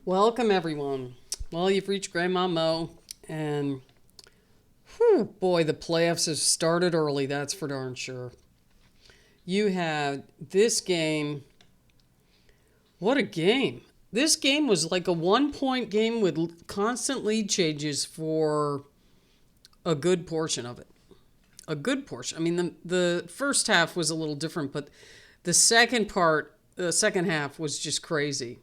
Welcome, everyone. Well, you've reached Grandma Mo, and whew, boy, the playoffs have started early, that's for darn sure. You had this game. What a game. This game was like a 1 point game with constant lead changes for a good portion of it. A good portion. I mean, the first half was a little different, but the second half was just crazy.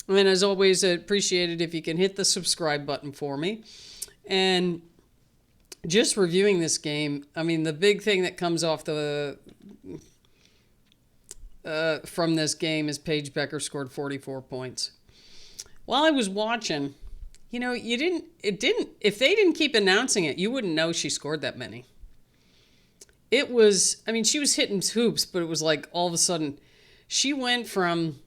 And as always, I appreciate it if you can hit the subscribe button for me. And just reviewing this game, I mean, the big thing that comes off from this game is Paige Bueckers scored 44 points. While I was watching, if they didn't keep announcing it, you wouldn't know she scored that many. She was hitting hoops, but it was like all of a sudden she went from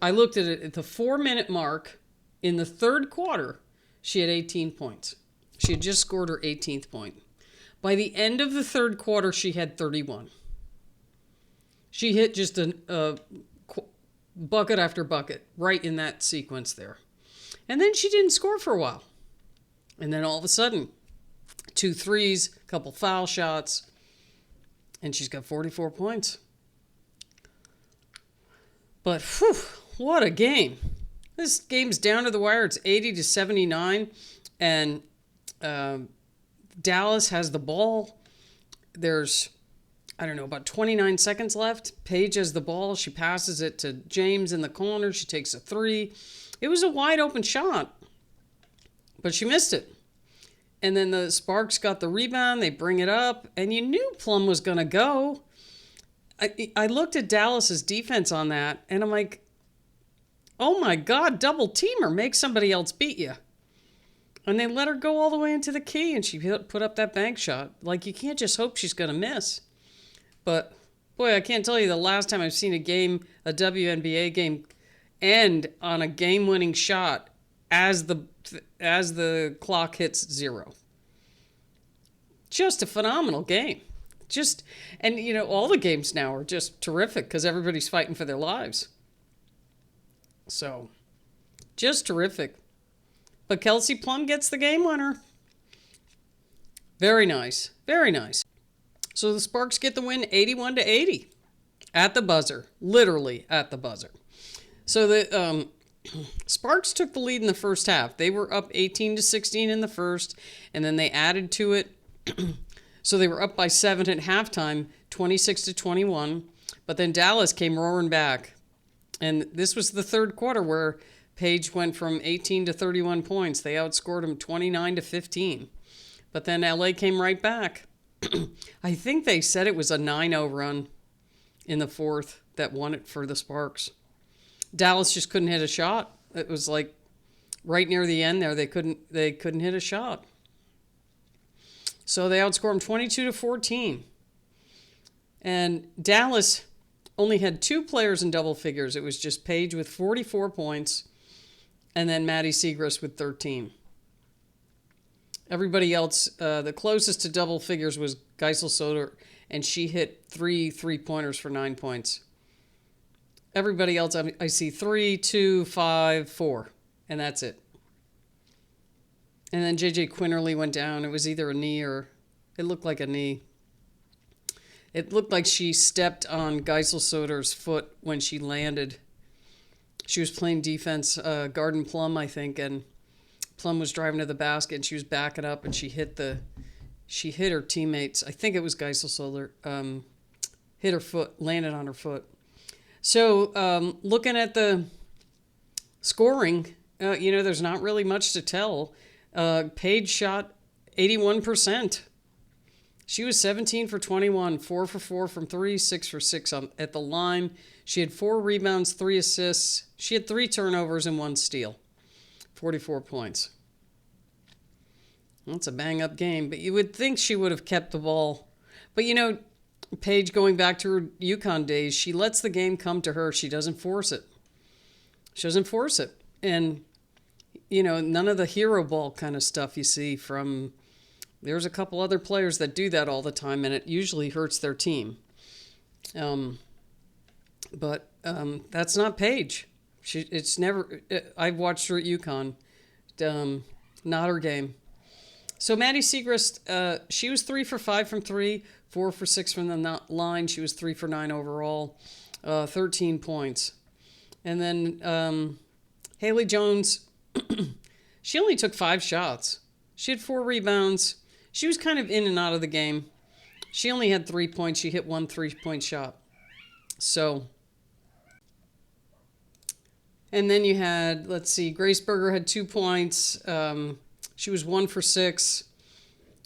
I looked at it at the 4 minute mark in the third quarter, she had 18 points. She had just scored her 18th point. By the end of the third quarter, she had 31. She hit just a bucket after bucket right in that sequence there. And then she didn't score for a while. And then all of a sudden, 2 threes, a couple foul shots, and she's got 44 points. But whew, what a game. This game's down to the wire. It's 80-79. And Dallas has the ball. There's, about 29 seconds left. Paige has the ball. She passes it to James in the corner. She takes a three. It was a wide open shot, but she missed it. And then the Sparks got the rebound. They bring it up. And you knew Plum was going to go. I looked at Dallas's defense on that, and I'm like, oh my God, double team her, make somebody else beat you. And they let her go all the way into the key, and she put up that bank shot. Like, you can't just hope she's going to miss. But, boy, I can't tell you the last time I've seen a WNBA game, end on a game-winning shot as the clock hits 0. Just a phenomenal game. All the games now are just terrific because everybody's fighting for their lives. So, just terrific. But Kelsey Plum gets the game winner. Very nice. Very nice. So the Sparks get the win 81-80 at the buzzer. Literally at the buzzer. So the Sparks took the lead in the first half. They were up 18-16 in the first, and then they added to it. So they were up by 7 at halftime, 26-21. But then Dallas came roaring back. And this was the third quarter where Paige went from 18 to 31 points. They outscored them 29-15. But then LA came right back. I think they said it was a 9-0 run in the fourth that won it for the Sparks. Dallas just couldn't hit a shot. It was like right near the end there, they couldn't hit a shot. So they outscored them 22-14. And Dallas only had 2 players in double figures. It was just Paige with 44 points and then Maddie Siegrist with 13. Everybody else, the closest to double figures was Geisel Soder, and she hit 3 3-pointers for 9 points. Everybody else, I see 3, 2, 5, 4, and that's it. And then J.J. Quinterly went down. It was either a knee or it looked like a knee. It looked like she stepped on Geisel Soder's foot when she landed. She was playing defense, guarding Plum, I think, and Plum was driving to the basket, and she was backing up, and she hit her teammates. I think it was Geisel Soder. Hit her foot, landed on her foot. So looking at the scoring, there's not really much to tell. Paige shot 81%. She was 17 for 21, 4 for 4 from 3, 6 for 6 at the line. She had 4 rebounds, 3 assists. She had 3 turnovers and 1 steal. 44 points. That's a bang-up game, but you would think she would have kept the ball. But, Paige, going back to her UConn days, she lets the game come to her. She doesn't force it. And, none of the hero ball kind of stuff you see from... There's a couple other players that do that all the time, and it usually hurts their team. But that's not Paige. It's never. I've watched her at UConn. Not her game. So Maddie Siegrist, she was 3 for 5 from three, 4 for 6 from the line. She was 3 for 9 overall, 13 points. And then Haley Jones, she only took 5 shots. She had 4 rebounds. She was kind of in and out of the game. She only had 3 points. She hit 1 3-point shot. So, and then you had, let's see, Grace Berger had 2 points. She was 1 for 6.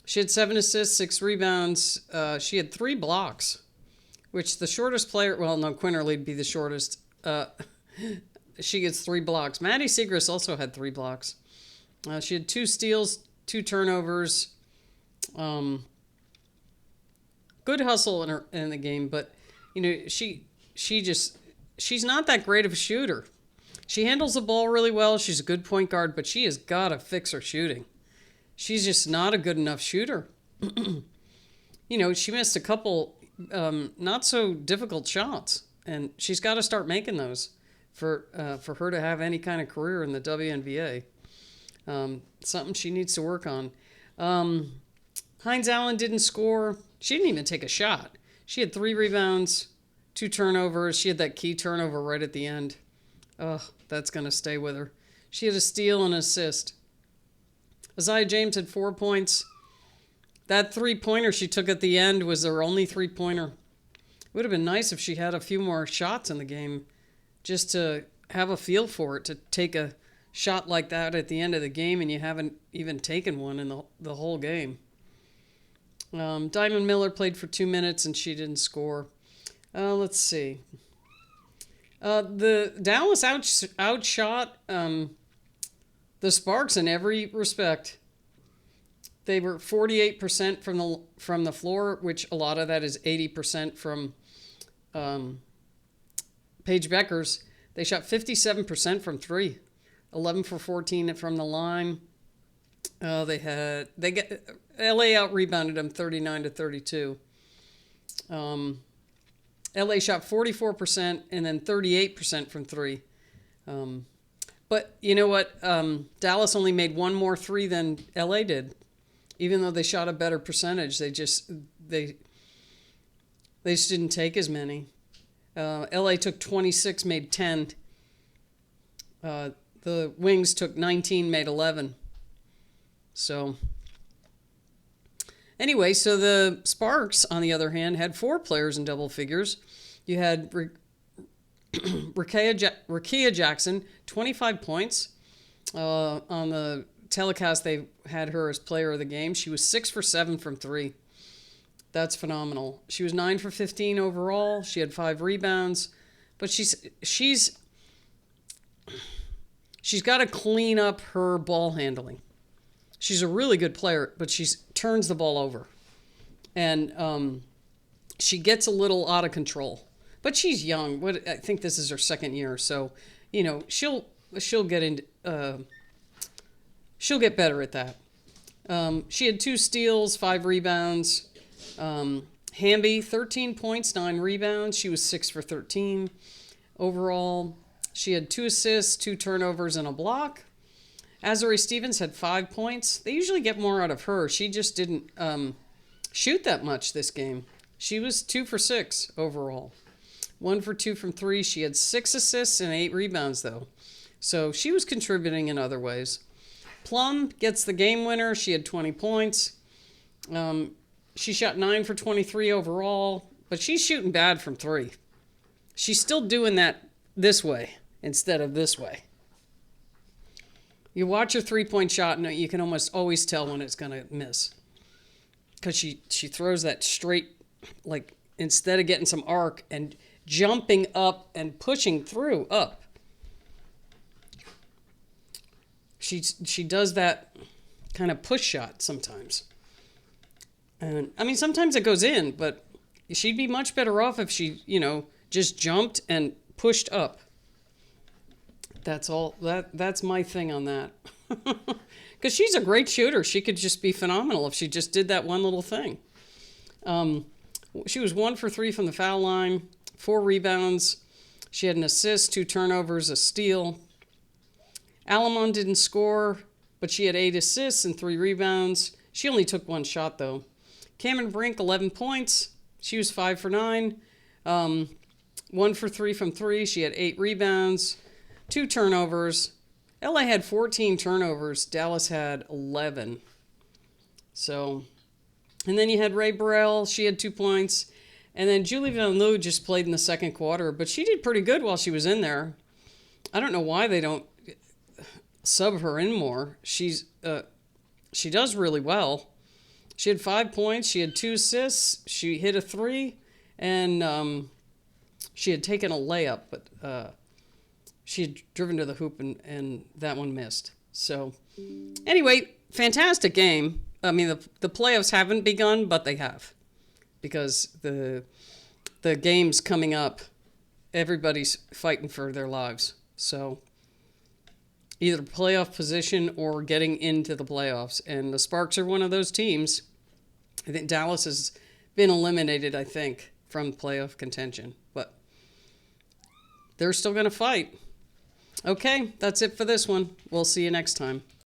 She had 7 assists, 6 rebounds. She had 3 blocks, which the shortest player, well, no, Quinterly'd be the shortest. She gets 3 blocks. Maddie Siegrist also had 3 blocks. She had 2 steals, 2 turnovers. Good hustle in the game, but you know she's not that great of a shooter. She handles the ball really well. She's a good point guard, but she has got to fix her shooting. She's just not a good enough shooter. You know, she missed a couple not so difficult shots, and she's got to start making those for her to have any kind of career in the WNBA. Something she needs to work on. Hines Allen didn't score. She didn't even take a shot. She had 3 rebounds, 2 turnovers. She had that key turnover right at the end. Oh, that's going to stay with her. She had a steal and an assist. Isaiah James had 4 points. That 3-pointer she took at the end was her only 3-pointer. It would have been nice if she had a few more shots in the game just to have a feel for it, to take a shot like that at the end of the game and you haven't even taken one in the whole game. Diamond Miller played for 2 minutes and she didn't score. Let's see. The Dallas outshot the Sparks in every respect. They were 48% from the floor, which a lot of that is 80% from Paige Bueckers. They shot 57% from 3, 11 for 14 from the line. LA out rebounded them 39-32. LA shot 44% and then 38% from 3. But you know what? Dallas only made 1 more 3 than LA did. Even though they shot a better percentage, they just didn't take as many. LA took 26, made 10. The Wings took 19, made 11. So anyway, so the Sparks, on the other hand, had 4 players in double figures. You had Rakia Jackson, 25 points. On the telecast, they had her as player of the game. She was 6 for 7 from 3. That's phenomenal. She was 9 for 15 overall. She had 5 rebounds. But she's got to clean up her ball handling. She's a really good player, but she turns the ball over. And she gets a little out of control. But she's young. I think this is her 2nd year, so you know she'll get into she'll get better at that. She had 2 steals, 5 rebounds. Hamby, 13 points, 9 rebounds. She was 6 for 13 overall. She had 2 assists, 2 turnovers, and a block. Azurá Stevens had 5 points. They usually get more out of her. She just didn't shoot that much this game. She was 2 for 6 overall. 1 for 2 from 3. She had 6 assists and 8 rebounds, though. So she was contributing in other ways. Plum gets the game winner. She had 20 points. She shot 9 for 23 overall, but she's shooting bad from 3. She's still doing that this way instead of this way. You watch her 3-point shot, and you can almost always tell when it's going to miss. Because she throws that straight, like, instead of getting some arc and jumping up and pushing through up. She does that kind of push shot sometimes. And I mean, sometimes it goes in, but she'd be much better off if she, just jumped and pushed up. That's all. That's my thing on that. Because she's a great shooter. She could just be phenomenal if she just did that one little thing. She was 1 for 3 from the foul line, 4 rebounds. She had an assist, 2 turnovers, a steal. Alamon didn't score, but she had 8 assists and 3 rebounds. She only took 1 shot, though. Cameron Brink, 11 points. She was 5 for 9. 1 for 3 from 3. She had 8 rebounds, 2 turnovers. LA had 14 turnovers. Dallas had 11. So, and then you had Ray Burrell. She had 2 points. And then Julie Van-Loo just played in the second quarter, but she did pretty good while she was in there. I don't know why they don't sub her in more. She does really well. She had 5 points. She had 2 assists. She hit a 3, and she had taken a layup, but she had driven to the hoop, and that one missed. So, anyway, fantastic game. I mean, the playoffs haven't begun, but they have, because the games coming up, everybody's fighting for their lives. So, either playoff position or getting into the playoffs, and the Sparks are one of those teams. I think Dallas has been eliminated, I think, from playoff contention, but they're still going to fight. Okay, that's it for this one. We'll see you next time.